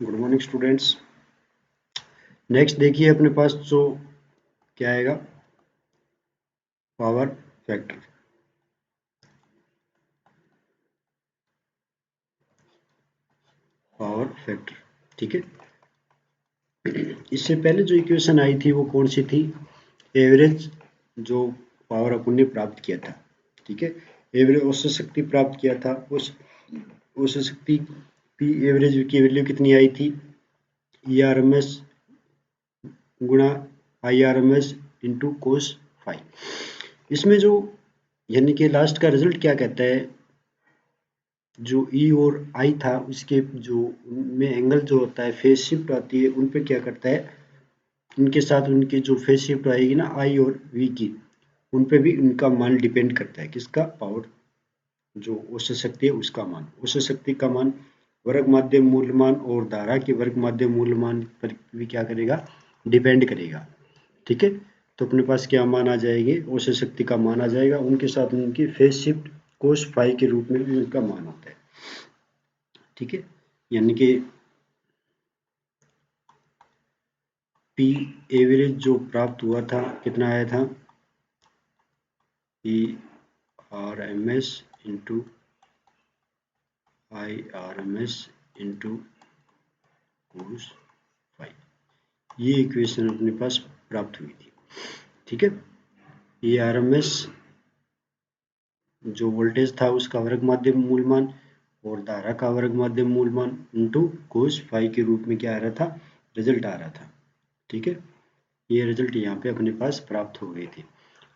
Good morning students. Next देखिए अपने पास जो क्या आएगा, पावर फैक्टर। पावर फैक्टर, ठीक है। इससे पहले जो इक्वेशन आई थी वो कौन सी थी? एवरेज जो पावर अपन ने प्राप्त किया था, ठीक है। एवरेज औसत शक्ति प्राप्त किया था, उस औसत शक्ति पी एवरेज की वैल्यू कितनी आई थी? ई आर एम एस गुणा I R M S into cos phi. इसमें जो यानी कि लास्ट का रिजल्ट क्या कहता है, जो ई और आई था उसके जो में एंगल जो होता है, फेज शिफ्ट आती है, उन पे क्या करता है, उनके साथ उनकी जो फेज शिफ्ट आएगी ना आई और वी की, उन पे भी उनका मान डिपेंड करता है। किसका? पावर जो औसत शक्ति है उसका मान। औसत शक्ति का मान वर्ग माध्यम मूलमान और धारा के वर्ग माध्यम मूलमान पर भी क्या करेगा, डिपेंड करेगा, ठीक है। तो अपने पास क्या मान आ जाएंगे, औसत शक्ति का मान आ जाएगा, उनके साथ उनकी फेज शिफ्ट कोस फाई के रूप में भी उनका मान आता है, ठीक है। यानी कि पी एवरेज जो प्राप्त हुआ था कितना आया था, E R M S into I R M S into cos phi. ये इक्वेशन अपने पास प्राप्त हुई थी, ठीक है। ई आर एम एस जो वोल्टेज था उसका वर्ग माध्यम मूलमान और धारा का वर्ग माध्यम मूलमान इंटू कोस फाई के रूप में क्या आ रहा था, रिजल्ट आ रहा था, ठीक है। ये रिजल्ट यहाँ पे अपने पास प्राप्त हो गई थी।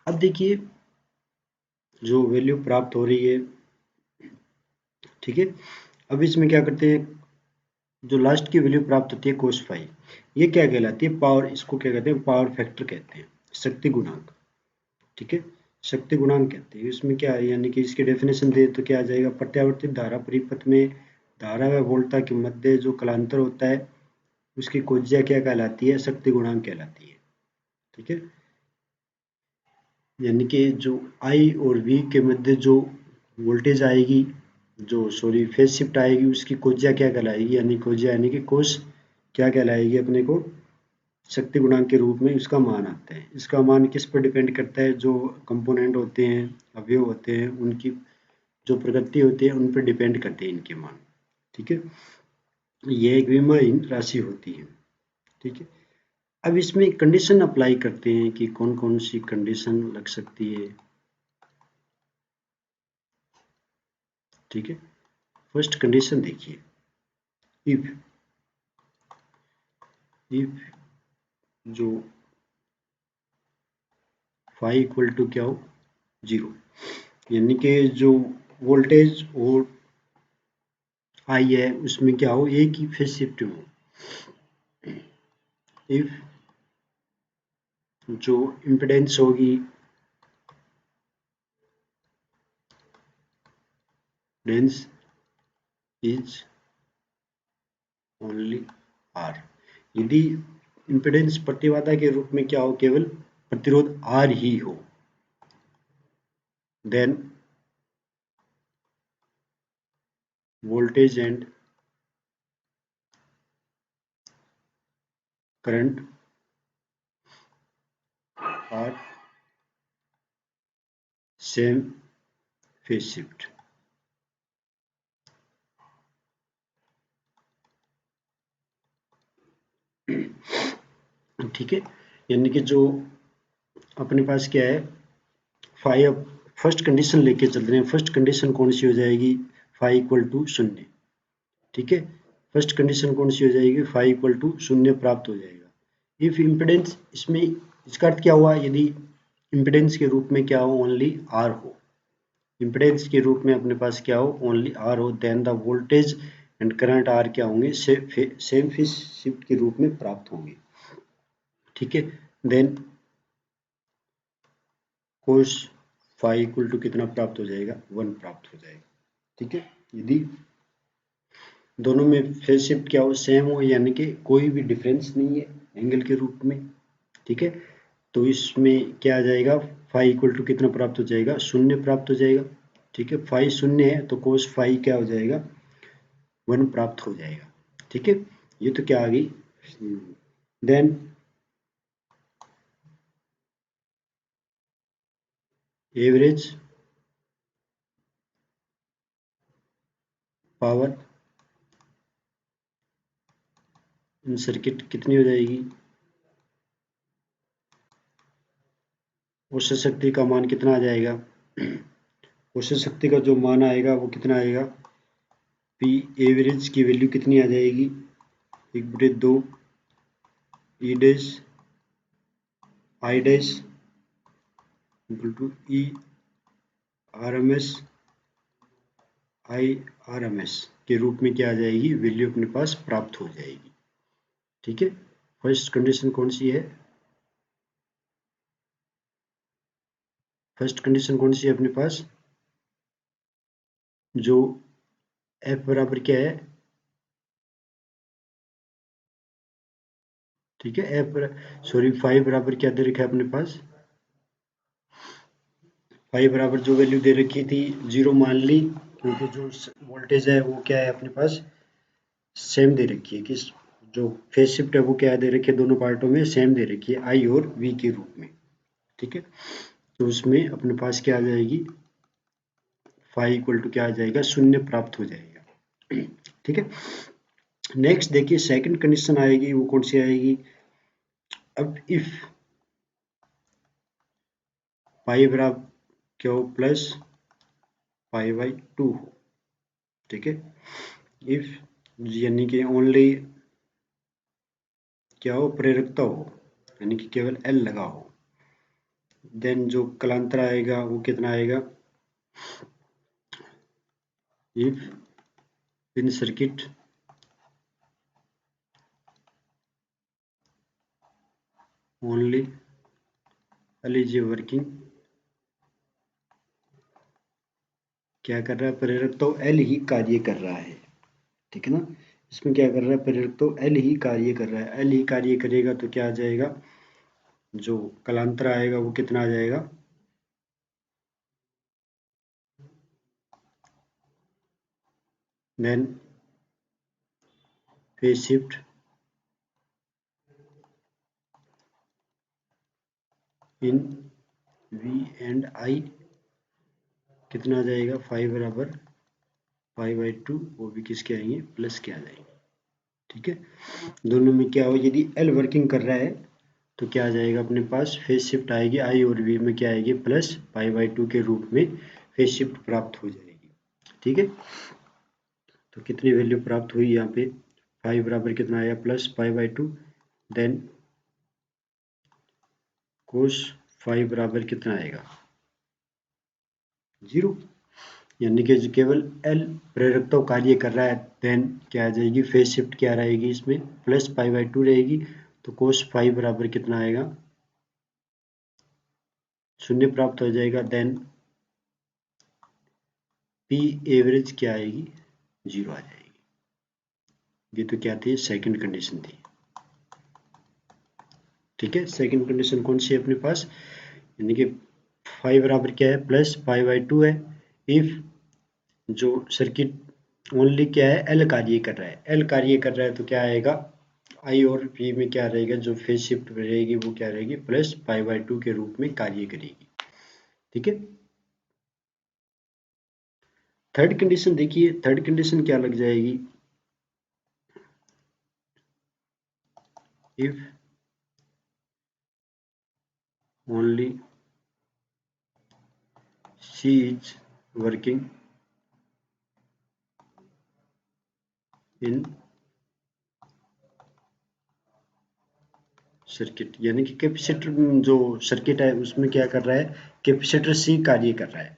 अब देखिए जो वैल्यू प्राप्त हो रही है, ठीक है। अब इसमें क्या करते हैं, जो लास्ट की वैल्यू प्राप्त होती है कोस फाई, ये क्या कहलाती है, पावर, इसको क्या कहते हैं, पावर फैक्टर कहते हैं, शक्ति गुणांक, ठीक है। शक्ति गुणांक कहते हैं। इसमें क्या है, यानी कि इसकी डेफिनेशन दे तो क्या आ जाएगा, प्रत्यावर्तित धारा परिपथ में धारा व वोल्टता के मध्य जो कलांतर होता है उसकी कोज्या क्या कहलाती है, शक्ति गुणांक कहलाती है, ठीक है। यानी कि जो आई और वी के मध्य जो वोल्टेज आएगी, जो सॉरी फेज शिफ्ट आएगी, उसकी कोज्या क्या कहलाएगी, यानी कोज्या यानी कि कोस क्या कहलाएगी, अपने को शक्ति गुणांक के रूप में इसका मान आता है। इसका मान किस पर डिपेंड करता है, जो कंपोनेंट होते हैं, अवयव होते हैं, उनकी जो प्रकृति होती है उन पर डिपेंड करते हैं इनके मान, ठीक है। ये एक विमाहीन राशि होती है, ठीक है। अब इसमें कंडीशन अप्लाई करते हैं कि कौन कौन सी कंडीशन लग सकती है, ठीक है। फर्स्ट कंडीशन देखिए, इफ जो फाई इक्वल टू क्या हो, 0, यानी कि जो वोल्टेज और आई है उसमें क्या हो, एक ही फेज शिफ्ट हो। इफ जो इम्पिडेंस होगी, डेंस इज ओनली आर, यदि इम्पिडेंस प्रतिबाधा के रूप में क्या हो, केवल प्रतिरोध आर ही हो, then voltage and current are same phase shift, ठीक है। यानी कि जो अपने पास क्या है, फाई, अब फर्स्ट कंडीशन लेके चल रहे हैं। फर्स्ट कंडीशन कौन सी हो जाएगी, फाई इक्वल टू 0, ठीक है। फर्स्ट कंडीशन कौन सी हो जाएगी, फाई इक्वल टू 0 प्राप्त हो जाएगा। इफ इम्पिडेंस, इसमें इसका अर्थ क्या हुआ, यदि इम्पिडेंस के रूप में क्या हो, ओनली आर हो, इम्पिडेंस के रूप में अपने पास क्या हो, ओनली आर हो, then the voltage and current are क्या होंगे, सेम फेज शिफ्ट के रूप में प्राप्त होंगे, ठीक है। Then cos phi equal to कितना प्राप्त हो जाएगा, 1 प्राप्त हो जाएगा, ठीक है। यदि दोनों में फेज शिफ्ट क्या हो, सेम हो, यानी कि कोई भी डिफरेंस नहीं है एंगल के रूप में, ठीक है, तो इसमें क्या आ जाएगा, फाई इक्वल टू कितना प्राप्त हो जाएगा, 0 प्राप्त हो जाएगा, ठीक है, फाई शून्य है तो कोस फाई क्या हो जाएगा, 1 प्राप्त हो जाएगा। ठीक है, ये तो क्या आ गई। Then average power in circuit कितनी हो जाएगी, औसत शक्ति का मान कितना आ जाएगा, औसत शक्ति का जो मान आएगा वो कितना आएगा, पी एवरेज की वैल्यू कितनी आ जाएगी, 1/2 E dash I dash equal to E R M S I R M S के रूप में क्या आ जाएगी, वैल्यू अपने पास प्राप्त हो जाएगी। ठीक है, फर्स्ट कंडीशन कौन सी है, फर्स्ट कंडीशन कौन सी है अपने पास, जो एफ बराबर क्या है, ठीक है, सॉरी फाइव बराबर क्या दे रखा है अपने पास, फाइव बराबर जो वैल्यू दे रखी थी 0 मान ली, क्योंकि जो वोल्टेज है वो क्या है अपने पास सेम दे रखी है, किस जो फेज शिफ्ट है वो क्या दे रखी है, दोनों पार्टों में सेम दे रखी है आई और वी के रूप में। ठीक है, तो उसमें अपने पास क्या आ जाएगी, फाइव इक्वल टू क्या आ जाएगा, शून्य प्राप्त हो जाएगा। ठीक है, नेक्स्ट देखिए सेकंड कंडीशन आएगी, वो कौन सी आएगी, अब इफ पाई बराबर क्या हो प्लस पाई बाई 2 हो। ठीक है, इफ यानी कि ओनली क्या हो, प्रेरकता हो, यानी कि केवल एल लगा हो, देन जो कलांतर आएगा वो कितना आएगा, if in circuit only L is working, क्या कर रहा है, प्रेरक तो एल ही कार्य कर रहा है। ठीक है ना, इसमें क्या कर रहा है, प्रेरक तो एल ही कार्य कर रहा है, एल ही कार्य करेगा तो क्या आ जाएगा, जो कलांतर आएगा वो कितना आ जाएगा, then phase shift in V and I कितना आ जाएगा, फाइव बराबर फाइव बाई 2, वो भी किसके आएंगे, प्लस के आ जाएंगे। ठीक है, दोनों में क्या हो, यदि एल वर्किंग कर रहा है तो क्या आ जाएगा अपने पास, फेज शिफ्ट आएगी आई और वी में क्या आएगी, प्लस पाई बाई 2 के रूप में फेज शिफ्ट प्राप्त हो जाएगी। ठीक है, तो कितनी वैल्यू प्राप्त हुई यहाँ पे, फाइव बराबर कितना आया, plus pi by 2, then cos phi बराबर कितना आएगा, 0, यानी कि जो केवल एल प्रेरकता कार्य कर रहा है, देन क्या आ जाएगी, फेज शिफ्ट क्या रहेगी इसमें, प्लस पाई बाई 2 रहेगी, तो कोस फाइव बराबर कितना आएगा, शून्य प्राप्त हो जाएगा, देन पी एवरेज क्या आएगी, 0 आ जाएगी। ये तो क्या थी, सेकंड कंडीशन थी। ठीक है, सेकंड कंडीशन कौन सी है अपने पास, यानी कि फाइव बराबर क्या है, प्लस पाई बाई 2 है, इफ जो सर्किट ओनली क्या है, एल कार्य कर रहा है, एल कार्य कर रहा है तो क्या आएगा, आई और पी में क्या रहेगा, जो फेज शिफ्ट रहेगी वो क्या रहेगी, प्लस पाई बाई 2 के रूप में कार्य करेगी। ठीक है, थर्ड कंडीशन देखिए, थर्ड कंडीशन क्या लग जाएगी, if only C is working in circuit, यानी कि कैपेसिटर जो सर्किट है उसमें क्या कर रहा है, कैपेसिटर सी कार्य कर रहा है।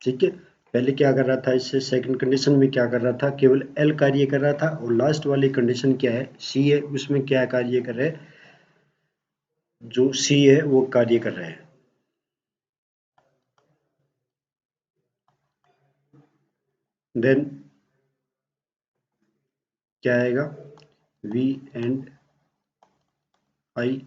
ठीक है, पहले क्या कर रहा था, इससे सेकंड कंडीशन में क्या कर रहा था, केवल एल कार्य कर रहा था, और लास्ट वाली कंडीशन क्या है, सी है, उसमें क्या कार्य कर रहा है, जो सी है वो कार्य कर रहा है। देन क्या आएगा, V and I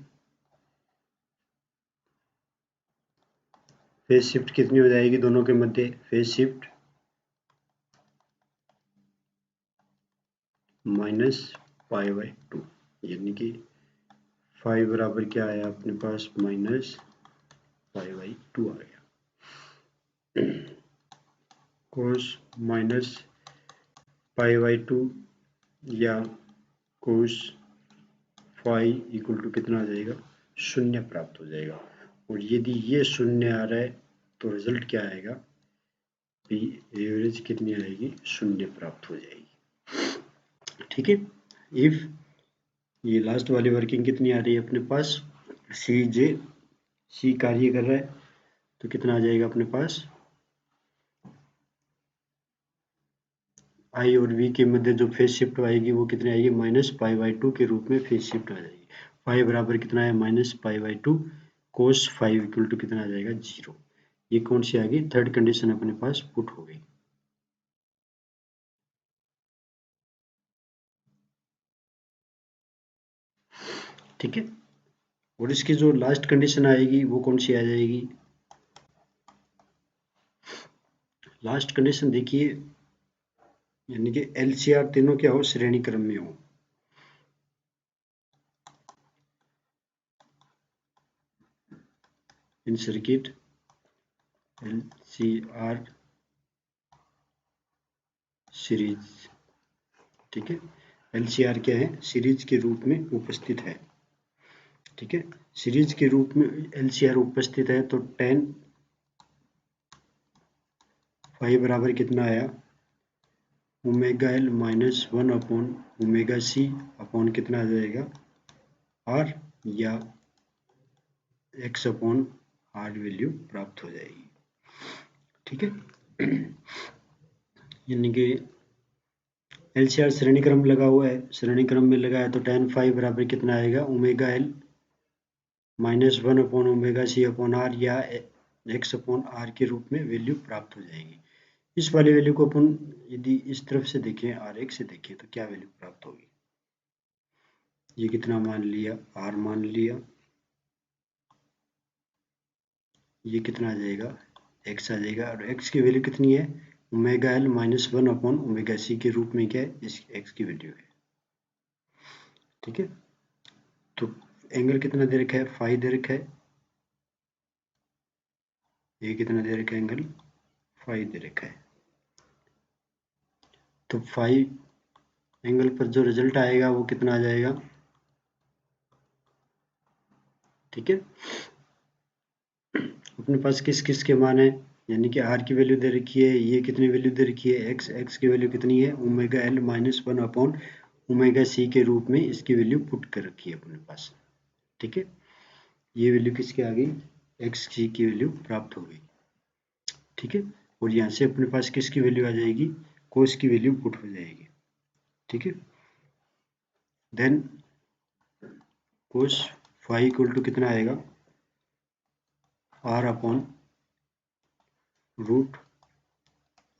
phase shift कितनी हो जाएगी दोनों के मध्य? Phase shift minus pi by 2, यानी कि फाई बराबर क्या आया अपने पास? माइनस पाई बाई 2 आ गया। कोस माइनस पाई बाई 2 या कोस फाई इक्वल टू कितना आ जाएगा? 0 प्राप्त हो जाएगा। और यदि ये 0 आ रहा है तो रिजल्ट क्या आएगा? पी एवरेज कितनी आएगी? 0 प्राप्त हो जाएगी। ठीक है। इफ ये लास्ट वाली वर्किंग कितनी आ रही है अपने पास? सी जे, सी कार्य कर रहा है तो कितना आ जाएगा अपने पास? आई और वी के मध्य जो फेज शिफ्ट आएगी वो कितनी आएगी? माइनस पाई बाई 2 के रूप में फेज शिफ्ट आ जाएगी। फाई बराबर कितना है? Minus pi by 2 cos phi equal to कितना आ जाएगा? 0। ये कौन सी आ गई? थर्ड कंडीशन अपने पास पुट हो गई। ठीक है। और इसकी जो लास्ट कंडीशन आएगी वो कौन सी आ जाएगी? लास्ट कंडीशन देखिए, यानी कि एलसीआर तीनों क्या हो? श्रेणी क्रम में हो। इन सर्किट एलसीआर सीरीज। ठीक है। एलसीआर क्या है? सीरीज के रूप में उपस्थित है। ठीक है। सीरीज के रूप में एलसीआर उपस्थित है तो 10 फाइव बराबर कितना आया? Omega L minus 1 upon omega C upon कितना आ जाएगा? आर, या एक्स अपॉन आर वैल्यू प्राप्त हो जाएगी। ठीक है। यानी कि एलसीआर श्रेणी क्रम लगा हुआ है, श्रेणी क्रम में लगा है तो tan फाइव बराबर कितना आएगा? Omega L minus 1 upon omega C upon R या एक्स अपॉन आर के रूप में वैल्यू प्राप्त हो जाएगी। इस वाली वैल्यू को अपन यदि इस तरफ से देखें, आर एक्स से देखें तो क्या वैल्यू प्राप्त होगी? ये कितना मान लिया? आर मान लिया। ये कितना आ जाएगा? एक्स आ जाएगा। और एक्स की वैल्यू कितनी है? Omega L minus 1 upon omega C के रूप में क्या है? इस एक्स की वैल्यू है। ठीक है। तो एंगल कितना दे रखा है? फाई दे रखा है। ये कितना दे रखा है? एंगल फाई दे रखा है। तो फाई एंगल पर जो रिजल्ट आएगा वो कितना आ जाएगा? ठीक है। अपने पास किस किस के मान है? यानी कि आर की वैल्यू दे रखी है, ये कितनी वैल्यू दे रखी है? एक्स की वैल्यू कितनी है? Omega L minus 1 upon omega C के रूप में इसकी वैल्यू पुट कर रखी है अपने पास। ठीक है। ये वैल्यू किसकी आ गई? एक्स की वैल्यू प्राप्त हो गई। ठीक है। और यहाँ से अपने पास किसकी वैल्यू आ जाएगी? कोस की वैल्यू पुट हो जाएगी। ठीक है। Then cos phi equal to कितना आएगा? R upon root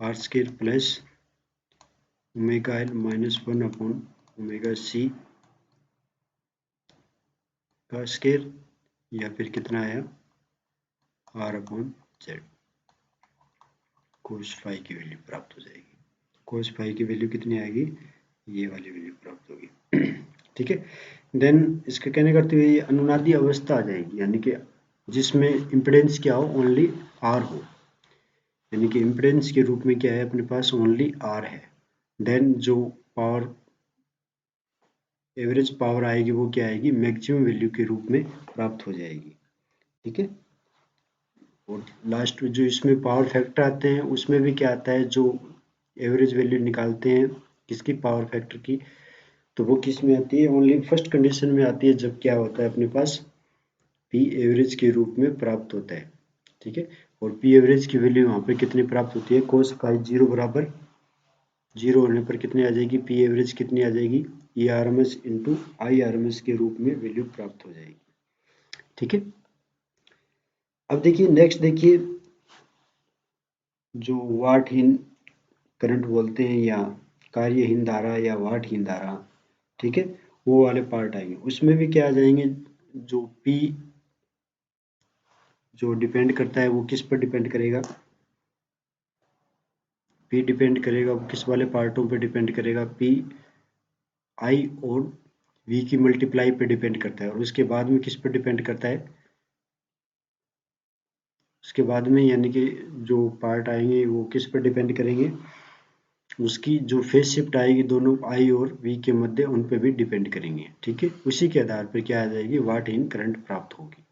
R square plus omega L minus 1 upon omega C का स्क्वायर, या फिर कितना आया? R upon Z. Cos phi की वैल्यू प्राप्त हो जाएगी। कोस फाई की वैल्यू कितनी आएगी? ये वाली वैल्यू प्राप्त होगी। ठीक है। देन इसका कहने करते हुए ये अनुनादी अवस्था आ जाएगी, यानी कि जिसमें इम्पिडेंस क्या हो? ओनली आर हो। यानी कि इम्पिडेंस के रूप में क्या है अपने पास? ओनली आर है। देन जो पावर, एवरेज पावर आएगी वो क्या आएगी? मैक्सिमम वैल्यू के रूप में प्राप्त हो जाएगी। ठीक है। और लास्ट में जो इसमें पावर फैक्टर आते हैं उसमें भी क्या आता है? जो एवरेज वैल्यू निकालते हैं किसकी? पावर फैक्टर की। तो वो किस में आती है? ओनली फर्स्ट कंडीशन में आती है, जब क्या होता है अपने पास? पी एवरेज के रूप में प्राप्त होता है। ठीक है। और पी एवरेज की वैल्यू यहाँ पे कितनी प्राप्त होती है? कोस फाइव जीरो बराबर 0 होने पर कितनी आ जाएगी? पी एवरेज कितनी आ जाएगी? E R M S into I R M S के रूप में वैल्यू प्राप्त हो जाएगी। ठीक है। अब देखिए नेक्स्ट, देखिए जो वाटहीन करंट बोलते हैं या कार्यहीन धारा या वाटहीन धारा, ठीक है, वो वाले पार्ट आएंगे। उसमें भी क्या आ जाएंगे? जो पी जो डिपेंड करता है वो किस पर डिपेंड करेगा, पी डिपेंड करेगा, वो किस वाले पार्टों पे डिपेंड करेगा, पी आई और वी की मल्टीप्लाई पे डिपेंड करता है। और उसके बाद में किस पर डिपेंड करता है, उसके बाद में यानी कि जो पार्ट आएंगे वो किस पर डिपेंड करेंगे, उसकी जो फेज शिफ्ट आएगी दोनों आई और वी के मध्य, उन पे भी डिपेंड करेंगे। ठीक है, उसी के आधार पर क्या आ जाएगी, वाट इन करंट प्राप्त होगी।